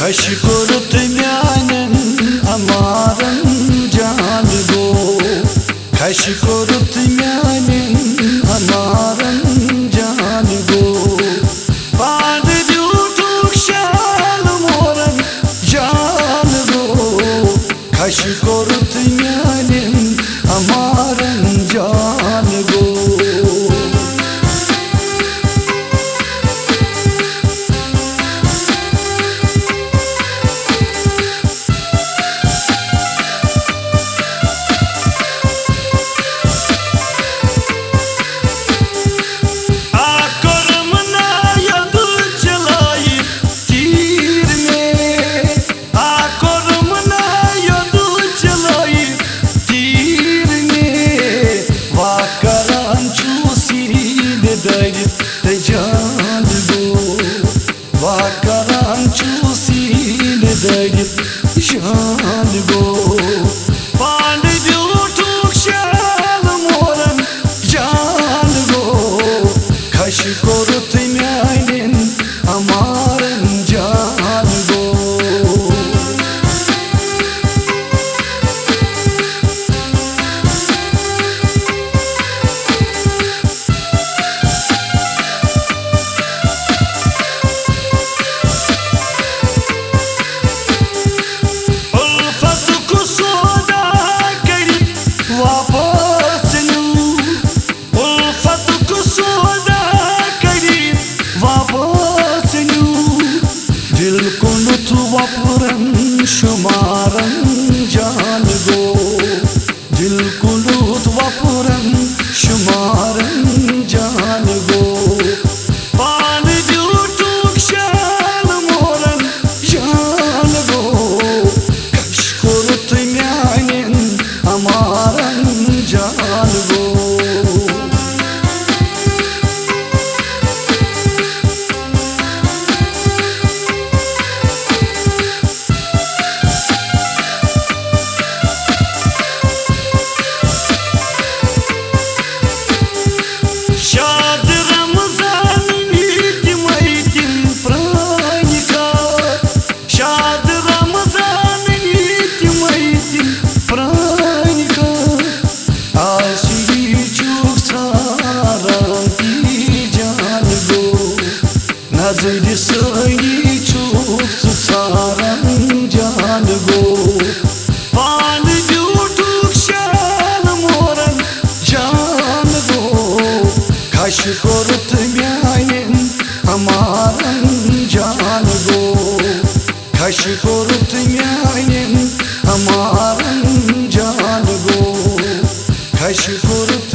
कश कोरुत म्यानन अमारन जान गो कश कोरुत म्यानन अमारन जान गो पाद दूटुक शाल मोरन जान गो कश कोरुत म्यानन अमारन जान गो जान गो वाकरान चूसीन दगित जान गो पांड दूटुक शाल मोरन जान गो कश कोरुत म्यानन अमारन जान गो वपुरन शुमारन जान गो दिल कुलूत वपुरन शुमारन जान गो पान दूटुक शाल मोरन जान गो कश कोरुत म्यानन अमारन जान गो नजर सही चूक सारन जान गो पान दूटुक शाल मोरन जान गो कश कोरुत म्यानन अमारन जान गो कश कोरुत म्यानन अमारन जान गो कश कोरुत